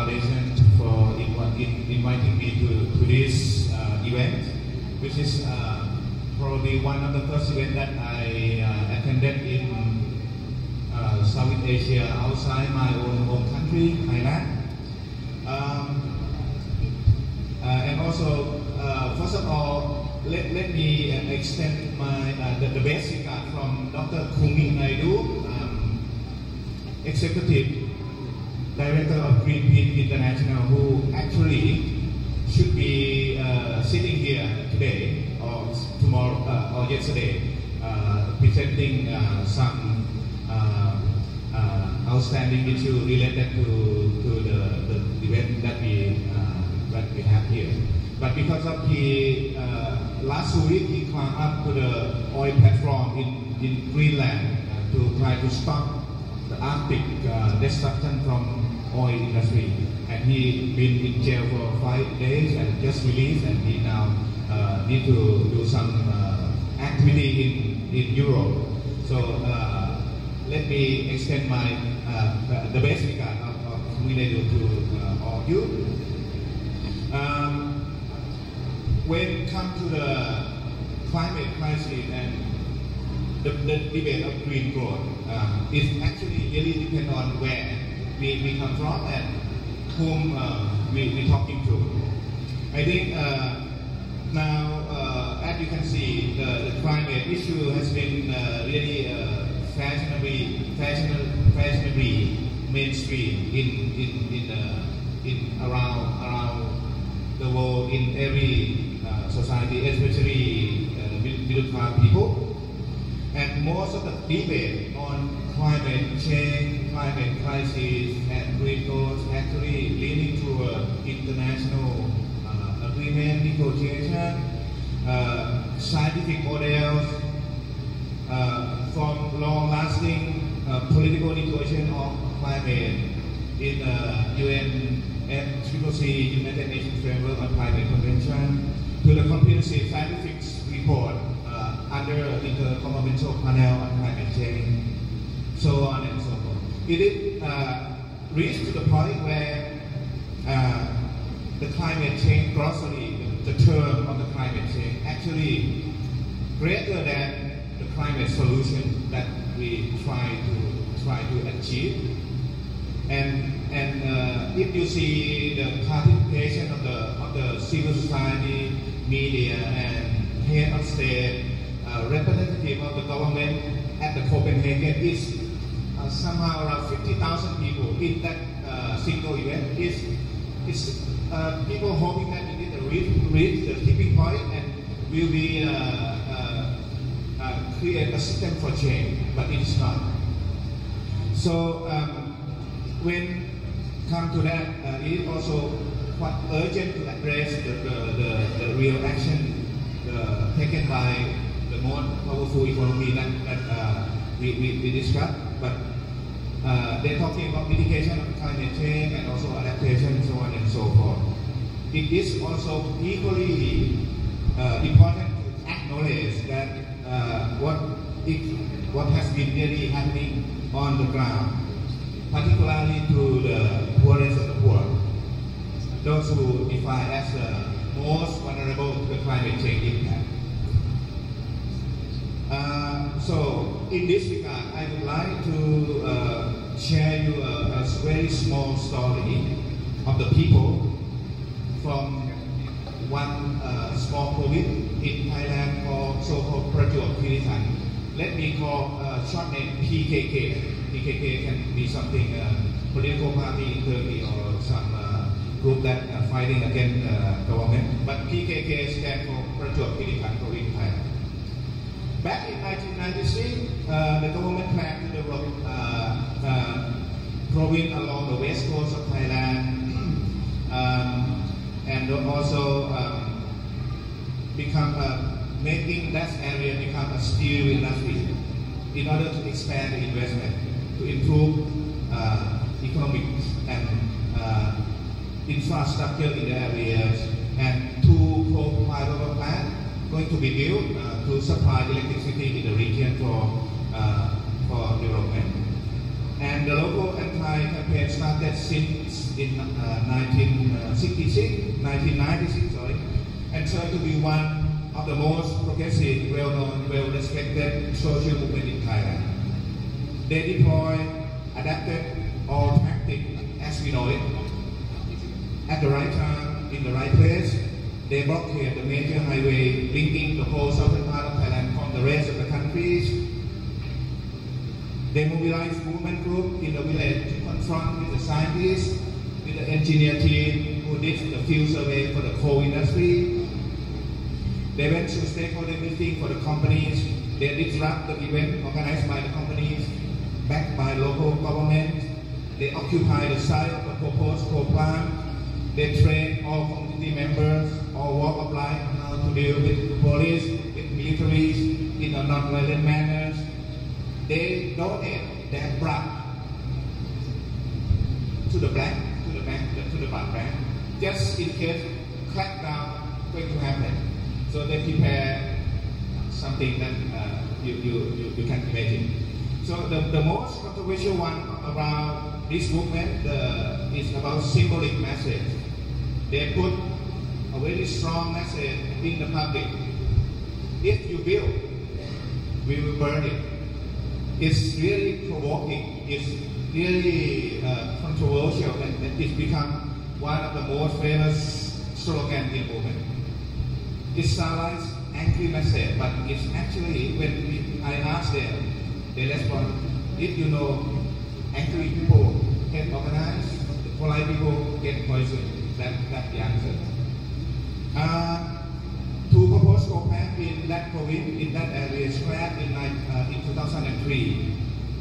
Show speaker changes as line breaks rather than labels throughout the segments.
Foundation for inviting me to this event, which is probably one of the first events that I attended in Southeast Asia outside my own home country, Thailand. And also, first of all, let me extend my the best regard from Dr. Kumi Naidu, Executive Director of Greenpeace International, who actually should be sitting here today or tomorrow or yesterday, presenting some outstanding issue related to the event that we have here. But because of he last week he climbed up to the oil platform in Greenland to try to stop the Arctic destruction from oil industry, and he been in jail for 5 days and just released, and he now need to do some activity in Europe. So let me extend my the best regard of Kumi to all of you. When it comes to the climate crisis and the debate of green growth, it actually really depends on where we come from and whom we're talking to. I think now, as you can see, the climate issue has been really fashionably mainstream in around the world, in every society, especially middle class people. And most of the debate on climate change, climate crisis, and green growth actually leading to international agreement, negotiation, scientific models, from long-lasting political negotiation of climate in UNFCCC, United Nations Framework on Climate Convention, to the comprehensive scientific report under Intergovernmental Panel on Climate Change, so on and so forth. It is reached to the point where the climate change glossary, the term of the climate change, actually greater than the climate solution that we try to achieve. And if you see the participation of the civil society, media, and head of state, representative of the government at the Copenhagen is somehow around 50,000 people in that single event. It's people hoping that it will reach the tipping point and will be create a system for change, but it is not. So when come to that, it is also quite urgent to address the real action taken by the more powerful economy that we discussed. But they're talking about mitigation of climate change and also adaptation, so on and so forth. It is also equally important to acknowledge that what has been really happening on the ground, particularly to the poorest of the poor, those who define as the most vulnerable to the climate change impact. So in this regard, I would like to share you a very small story of the people from one small province in Thailand called so-called Prachuap Khiri Khan. Let me call short name PKK. PKK can be something political party in Turkey or some group that are fighting against government. But PKK stands for Prachuap Khiri Khan province, Thailand. Back in 1996, the government planned to develop province along the west coast of Thailand, and also making that area become a steel industry in order to expand the investment, to improve economic and infrastructure in the areas, and 2 coal power plants going to be built to supply electricity in the region for development. And the local anti-campaign started since in 1996, sorry, and served to be one of the most progressive, well-known, well-respected social movement in Thailand. They deploy adapted all tactics as we know it. At the right time, in the right place, they blockade the major highway linking the whole southern part of Thailand from the rest of the countries. They mobilize movement groups in the village to confront with the scientists, with the engineer team who did the field survey for the coal industry. They went to stakeholder meeting for the companies. They disrupt the event organized by the companies, backed by local government. They occupy the site of the proposed coal plant. They train all community members, all walk of life, how to deal with the police, with militaries in a non-violent manner. They donate their blood to the bank, to the blood bank, just in case crackdown going to happen. So they prepare something that you can imagine. So the most controversial one around this movement is about symbolic message. They put a very strong message in the public. If you build, we will burn it. It's really provoking. It's really controversial, and it's become one of the most famous slogans in the movement. It sounds like angry message, but it's actually, when I ask them, they respond, if you know, angry people get organized, the polite people get poisoned. That's the answer. Two proposed coal plants in that province, in that area, scrapped in 2003.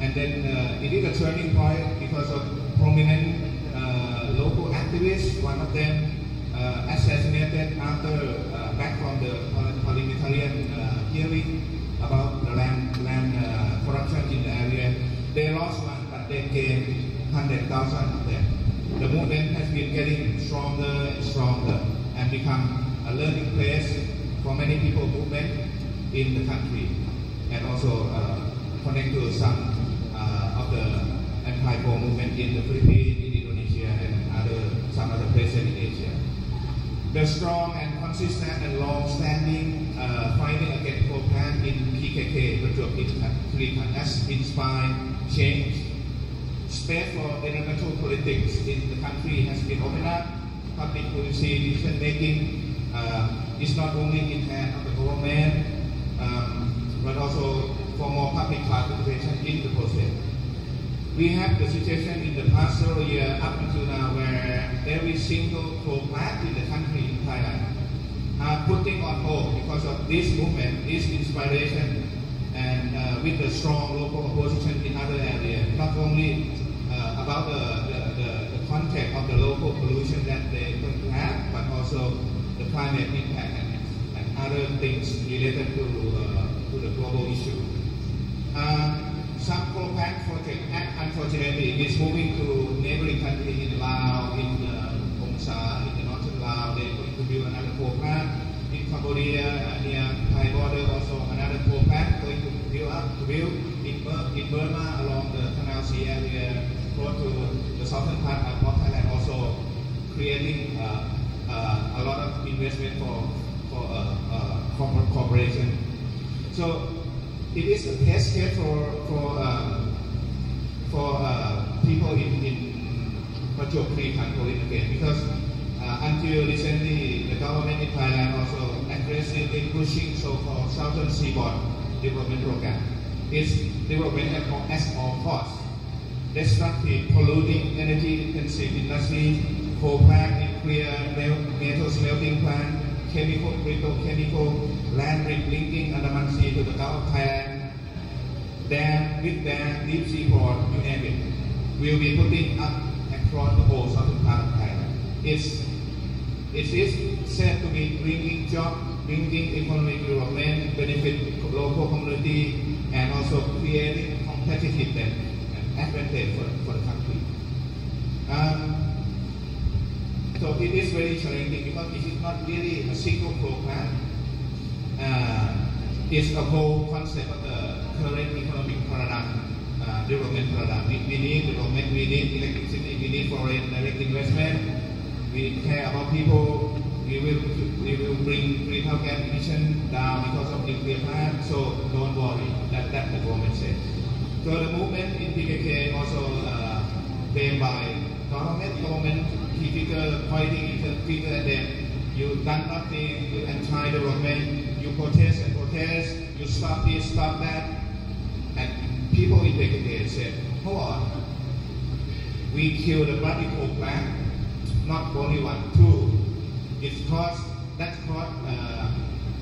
And then it is a turning point because of prominent local activists. One of them assassinated after back from the parliamentarian hearing about the land corruption in the area. They lost one, but they gained 100,000 of them. The movement has been getting stronger and stronger and become a learning place for many people movement in the country, and also connect to some of the anti-coal movement in the Philippines, in Indonesia, and some other places in Asia. The strong and consistent and long-standing fighting against coal plant in PKK, Prachuap Khiri Khan, has inspired change. Space for environmental politics in the country has been opened up. Public policy decision-making is not only in hand of the government, but also for more public participation in the process. We have the situation in the past several years up until now where every single coal plant in the country in Thailand are putting on hold because of this movement, this inspiration, and with the strong local opposition in other areas, not only about the context of the local pollution that they going to have, but also the climate impact and other things related to the global issue. Some coal plant project, unfortunately, is moving to neighboring countries in Laos, in Ông Sa, in the northern Laos. They're going to build another coal plant in Cambodia, near Thai border. Also, another coal plant going to build in Burma along the Canal Sea area, close to the southern part of Thailand. Also, creating a lot of investment for corporation. So it is a test case for people in Prachuap Khiri Khan province again, because until recently the government in Thailand also aggressively pushing so-called Southern Seaboard Development Program. Its development at all costs. Destructive, polluting, energy-intensive industry, coal plant, nuclear, metal smelting plant, chemical, petrochemical, land linking Andaman Sea to the Gulf of Thailand, dam, big dam, deep sea port, you name it, will be putting up across the whole southern part of Thailand. It is said to be bringing jobs, bringing economic development, benefit local community, and also creating competitiveness and advantage for the country. So it is very challenging because it is not really a single program. It's a whole concept of the current economic paradigm development product. We need development, we need electricity, we need foreign direct investment. We care about people. We will bring greenhouse gas emission down because of nuclear plant. So don't worry. That the government says. So the movement in PKK also framed by government key figure pointing figure at them. You done nothing. You anti-development. You protest and protest. You stop this, stop that. And people in PKK said, hold on. We killed the bloody coal plant. Not only one, two. That's cost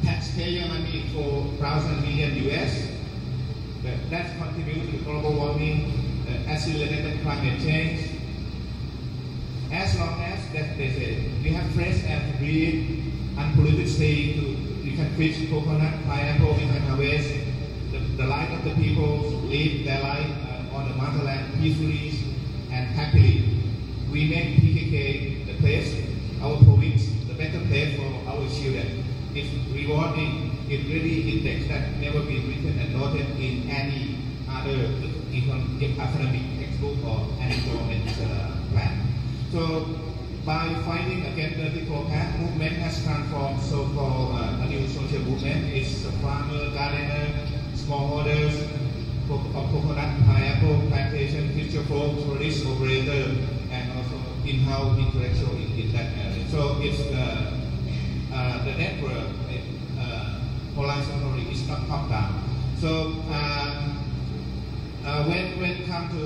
taxpayer money for 1,000 million US. That's contribute to global warming, accelerated climate change. As long as that they say we have fresh air to breathe, unpolluted state, we can fish coconut, pineapple, we can harvest. The life of the people live their life on the motherland peacefully and happily. We make PKK the place, our province, the better place for our children. It's rewarding. It really index that never been written and noted in any other academic textbook or any government plan. So by fighting against the coal plant, movement has transformed so-called a new social movement. It's farmer, gardener, smallholders, coconut, pineapple, plantation, fisher folk, tourist operator, and also in-house intellectual in that area. So it's the network horizontally, it's not top down. So when it comes to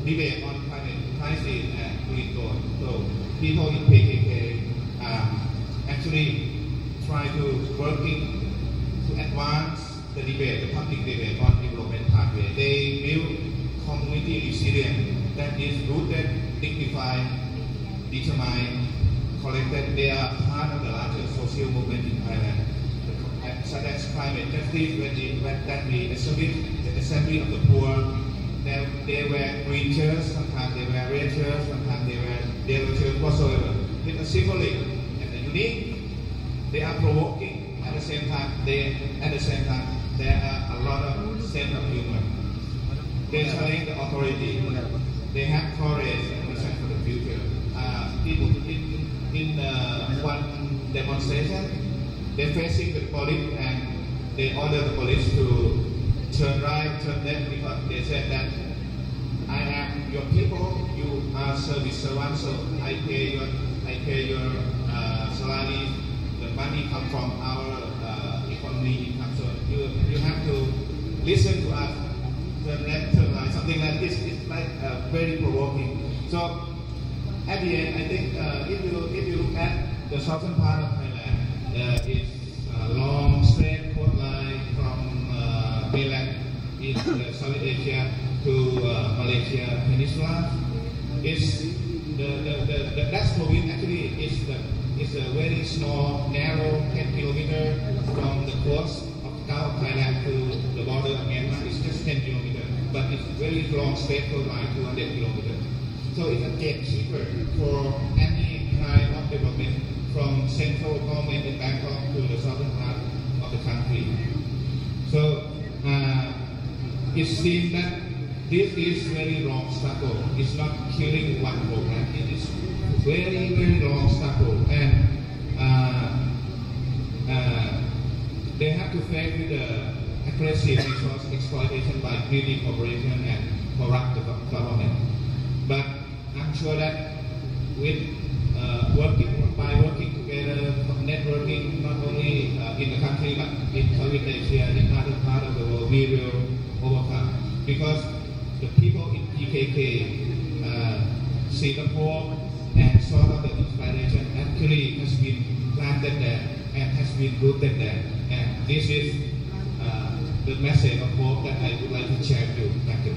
debate on climate crisis and green growth, so people in PKK actually try to working to advance the debate, the public debate on development pathway. They build community resilience that is rooted, dignified, determined, collected. They are part of the larger social movement in Thailand, such as climate justice. When we established the Assembly of the Poor, they were green chairs, sometimes they were red chairs, sometimes they were yellow chairs, whatsoever. With a symbolic and a unique, they are provoking. At the same time, there are a lot of sense of humor. They challenge the authority. They have courage and vision for the future. In one demonstration, they're facing the police and they order the police to turn right, turn left, because they said that I am your people, you are service servants, so I pay your salary. The money comes from our economy income, so you have to listen to us. Turn left, turn right, something like this. It's like very provoking. So at the end, I think if you look at the southern part of Thailand, it's a long straight coastline from mainland in South Asia to Malaysia Peninsula. It's that province actually is a very small, narrow 10 kilometers from the coast of South Thailand to the border of Myanmar. It's just 10 kilometers, but it's very long straight coastline, 200 kilometers. So it's a gatekeeper for any kind of development from central government in Bangkok to the southern part of the country. So it seems that this is very long struggle. It's not killing one program. It is very, very long struggle, and they have to face with the aggressive resource exploitation by greedy corporation and corrupt government. But I'm sure that with working together, networking not only in the country but in Southeast Asia, in other part of the world, we will overcome. Because the people in PKK, Singapore, and sort of the inspiration actually has been planted there and has been rooted there. And this is the message of hope that I would like to share with you. Thank you.